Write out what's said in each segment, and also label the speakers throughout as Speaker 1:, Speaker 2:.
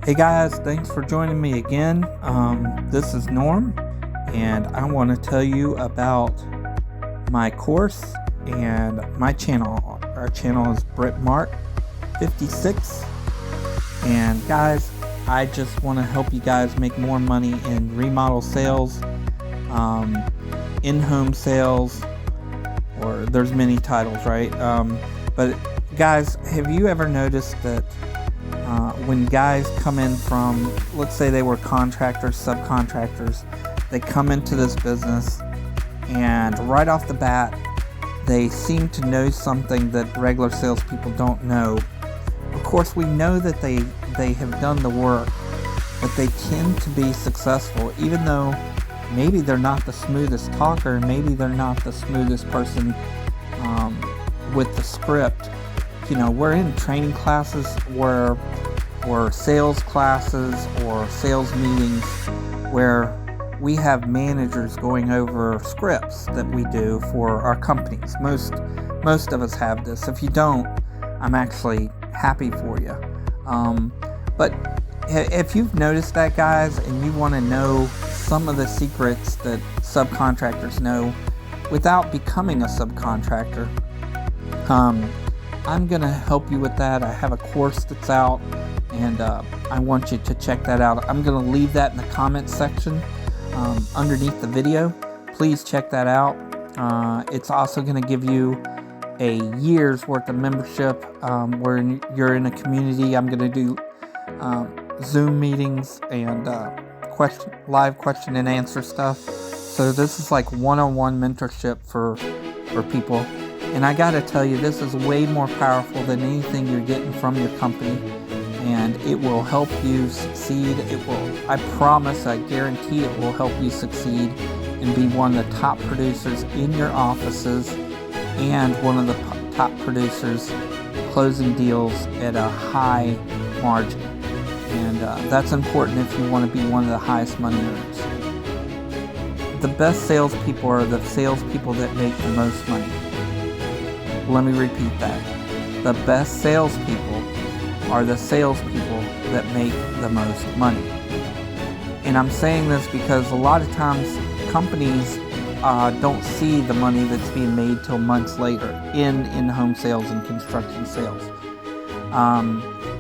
Speaker 1: Hey guys, thanks for joining me again. This is Norm, and I want to tell you about my course and my channel. Our channel is BritMark56, and guys, I just want to help you guys make more money in remodel sales, in-home sales, or there's many titles, right? But guys, have you ever noticed that when guys come in from, let's say they were contractors, subcontractors, they come into this business and right off the bat, they seem to know something that regular salespeople don't know. Of course, we know that they have done the work, but they tend to be successful, even though maybe they're not the smoothest talker, maybe they're not the smoothest person with the script. You know, we're in training classes or sales classes or sales meetings where we have managers going over scripts that we do for our companies. Most of us have this. If you don't, I'm actually happy for you. But if you've noticed that, guys, and you want to know some of the secrets that subcontractors know without becoming a subcontractor, I'm going to help you with that. I have a course that's out, and I want you to check that out. I'm going to leave that in the comments section underneath the video. Please check that out. It's also going to give you a year's worth of membership where you're in a community. I'm going to do Zoom meetings and live question and answer stuff. So this is like one-on-one mentorship for people. And I gotta tell you, this is way more powerful than anything you're getting from your company, and it will help you succeed. I promise, I guarantee it will help you succeed and be one of the top producers in your offices and one of the top producers closing deals at a high margin. And that's important if you want to be one of the highest money earners. The best salespeople are the salespeople that make the most money. Let me repeat that. The best salespeople are the salespeople that make the most money. And I'm saying this because a lot of times companies don't see the money that's being made till months later in-home sales and construction sales.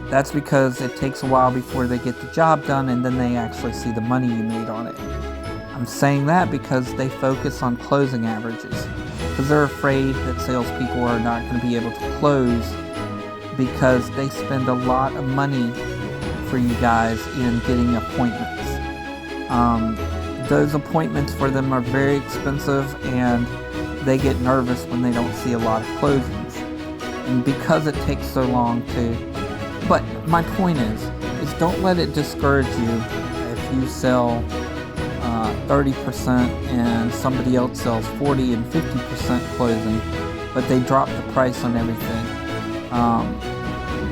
Speaker 1: That's because it takes a while before they get the job done, and then they actually see the money you made on it. I'm saying that because they focus on closing averages, because they're afraid that salespeople are not going to be able to close because they spend a lot of money for you guys in getting appointments. Those appointments for them are very expensive, and they get nervous when they don't see a lot of closings. And because it takes so long but my point is don't let it discourage you if you sell 30% and somebody else sells 40 and 50% closing, but they drop the price on everything.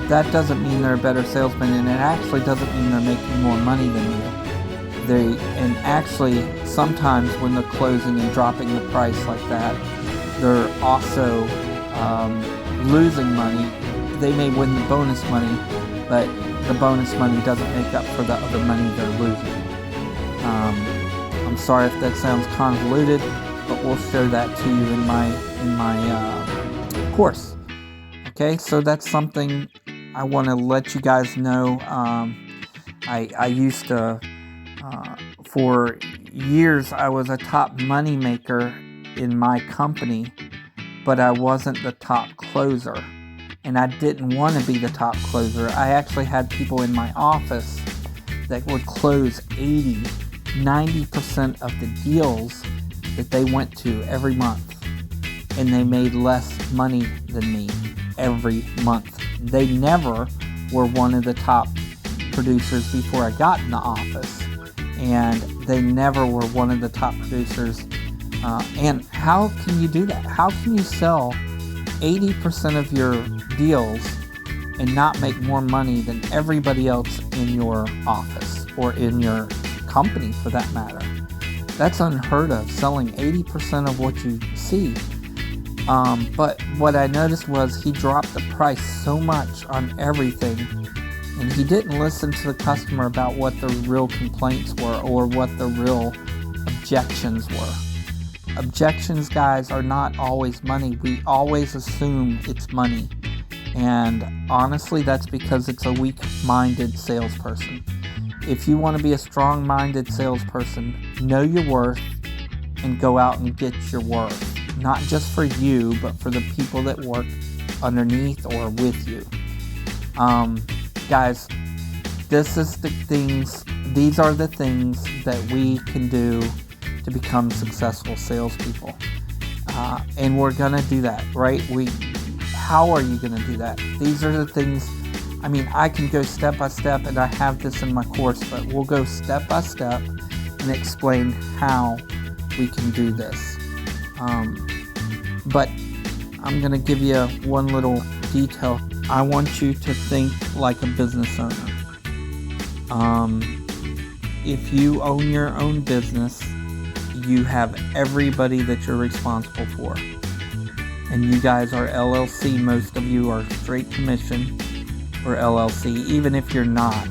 Speaker 1: That doesn't mean they're a better salesman, and it actually doesn't mean they're making more money than you. And actually, sometimes when they're closing and dropping the price like that, they're also losing money. They may win the bonus money, but the bonus money doesn't make up for the other money they're losing. I'm sorry if that sounds convoluted, but we'll show that to you in my course. Okay, so that's something I want to let you guys know. I used to, for years, I was a top money maker in my company, but I wasn't the top closer. And I didn't want to be the top closer. I actually had people in my office that would close 90% of the deals that they went to every month, and they made less money than me every month. They never were one of the top producers before I got in the office, and they never were one of the top producers. And how can you do that? How can you sell 80% of your deals and not make more money than everybody else in your office or in your company, for that matter? That's unheard of, selling 80% of what you see. But what I noticed was he dropped the price so much on everything And he didn't listen to the customer about what the real complaints were or what the real objections were. Objections, guys, are not always money. We always assume it's money. And honestly, that's because it's a weak-minded salesperson. If you want to be a strong-minded salesperson, know your worth and go out and get your worth. Not just for you, but for the people that work underneath or with you. Guys, these are the things that we can do to become successful salespeople. And we're going to do that, right? How are you going to do that? These are the things, I can go step by step, and I have this in my course, but we'll go step by step and explain how we can do this. But I'm going to give you one little detail. I want you to think like a business owner. If you own your own business, you have everybody that you're responsible for. And you guys are LLC. Most of you are straight commission or LLC. Even if you're not,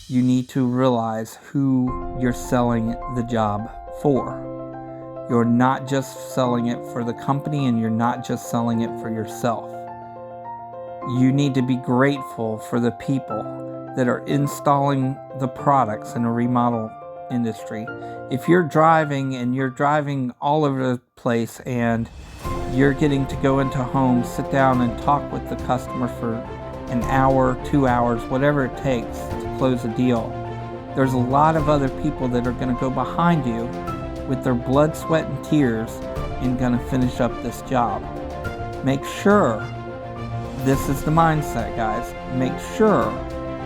Speaker 1: you need to realize who you're selling the job for. You're not just selling it for the company, and you're not just selling it for yourself. You need to be grateful for the people that are installing the products in a remodel industry. If you're driving and you're driving all over the place and you're getting to go into homes, sit down and talk with the customer for an hour, 2 hours, whatever it takes to close a deal, there's a lot of other people that are going to go behind you with their blood, sweat, and tears and going to finish up this job. Make sure, this is the mindset, guys, make sure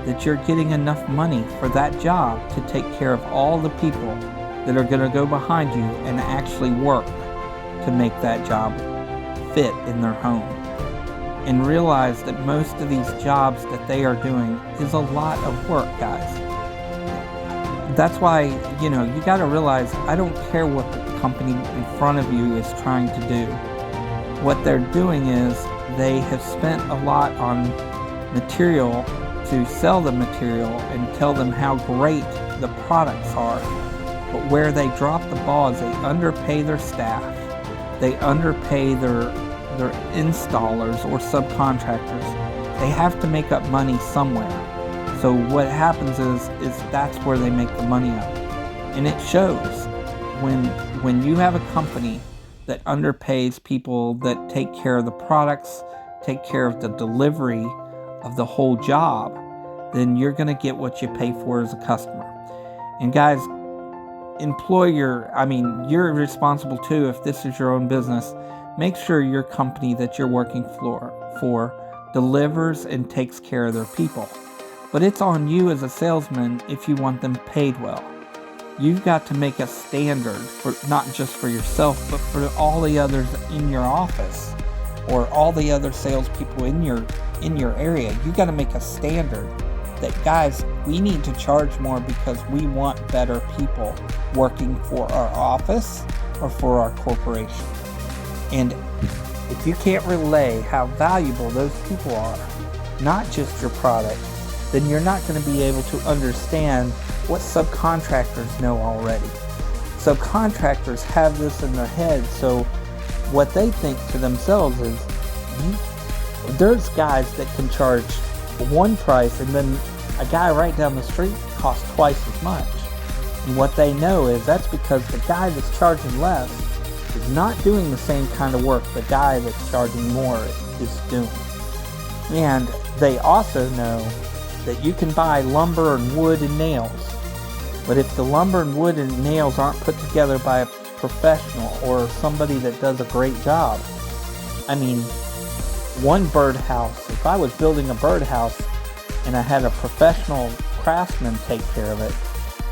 Speaker 1: that you're getting enough money for that job to take care of all the people that are going to go behind you and actually work to make that job fit in their home. And realize that most of these jobs that they are doing is a lot of work, guys. That's why, you got to realize, I don't care what the company in front of you is trying to do. What they're doing is they have spent a lot on material to sell the material and tell them how great the products are. But where they drop the ball is they underpay their staff. They underpay their installers or subcontractors. They have to make up money somewhere. So what happens is that's where they make the money up. And it shows when you have a company that underpays people that take care of the products, take care of the delivery of the whole job, then you're going to get what you pay for as a customer. And guys, you're responsible too. If this is your own business, make sure your company that you're working for delivers and takes care of their people. But it's on you as a salesman if you want them paid well. You've got to make a standard for not just for yourself, but for all the others in your office or all the other salespeople in your area. You got to make a standard that, guys, we need to charge more because we want better people working for our office or for our corporation. And if you can't relay how valuable those people are, not just your product, then you're not going to be able to understand what subcontractors know already. Subcontractors have this in their head, so what they think to themselves is, there's guys that can charge one price and then a guy right down the street costs twice as much. And what they know is that's because the guy that's charging less is not doing the same kind of work the guy that's charging more is doing. And they also know that you can buy lumber and wood and nails, but if the lumber and wood and nails aren't put together by a professional or somebody that does a great job, one birdhouse, if I was building a birdhouse and I had a professional craftsman take care of it,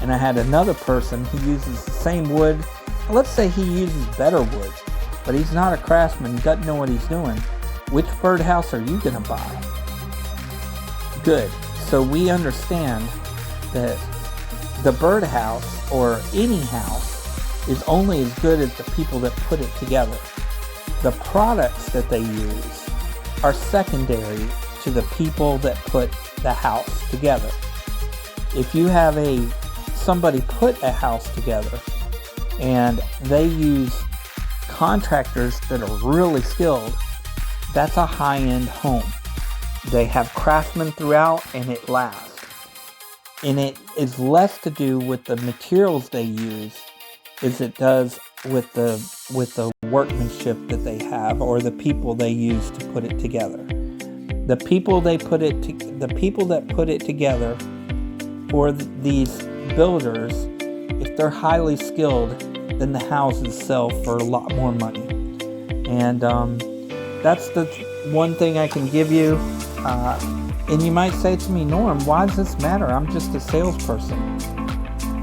Speaker 1: and I had another person who uses the same wood, let's say he uses better wood, but he's not a craftsman, doesn't know what he's doing, which birdhouse are you going to buy? Good. So we understand that the birdhouse or any house is only as good as the people that put it together. The products that they use are secondary to the people that put the house together. If you have somebody put a house together and they use contractors that are really skilled, that's a high-end home. They have craftsmen throughout and it lasts. And it is less to do with the materials they use as it does with the workmanship that they have or the people they use to put it together. The people that put it together for these builders, if they're highly skilled, then the houses sell for a lot more money. And that's the one thing I can give you. And you might say to me, Norm, why does this matter? I'm just a salesperson.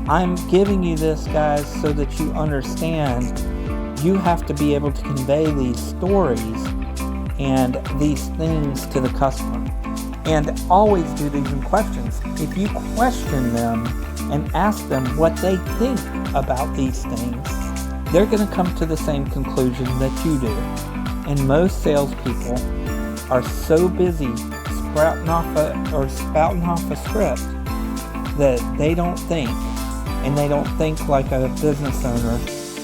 Speaker 1: I'm giving you this, guys, so that you understand you have to be able to convey these stories and these things to the customer. And always do these in questions. If you question them and ask them what they think about these things, they're going to come to the same conclusion that you do. And most salespeople are so busy spouting off a script that they don't think, and they don't think like a business owner.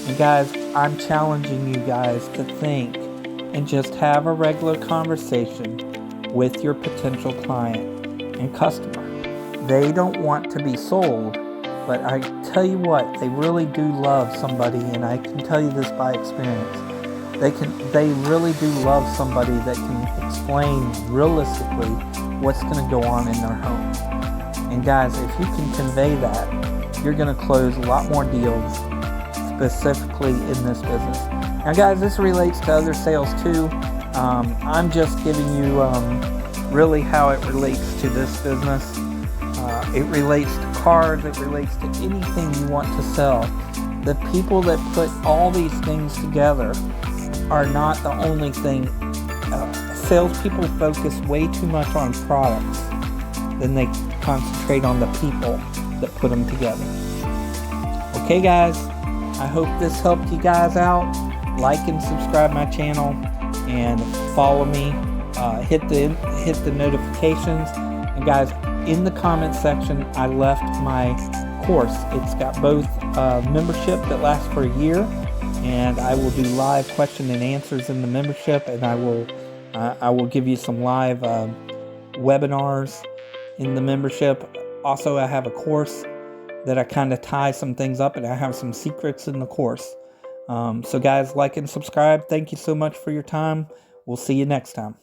Speaker 1: And guys, I'm challenging you guys to think and just have a regular conversation with your potential client and customer. They don't want to be sold, but I tell you what, they really do love somebody, and I can tell you this by experience. They really do love somebody that can explain realistically what's going to go on in their home. And guys, if you can convey that, you're going to close a lot more deals specifically in this business. Now guys, this relates to other sales too. I'm just giving you really how it relates to this business. It relates to cars, it relates to anything you want to sell. The people that put all these things together are not the only thing. Salespeople focus way too much on products than they concentrate on the people that put them together. Okay guys, I hope this helped you guys out. Like and subscribe my channel and follow me. Hit the notifications. And guys, in the comment section, I left my course. It's got both membership that lasts for a year, and I will do live question and answers in the membership, and I will give you some live webinars in the membership. Also, I have a course that I kind of tie some things up, and I have some secrets in the course. So guys, like and subscribe. Thank you so much for your time. We'll see you next time.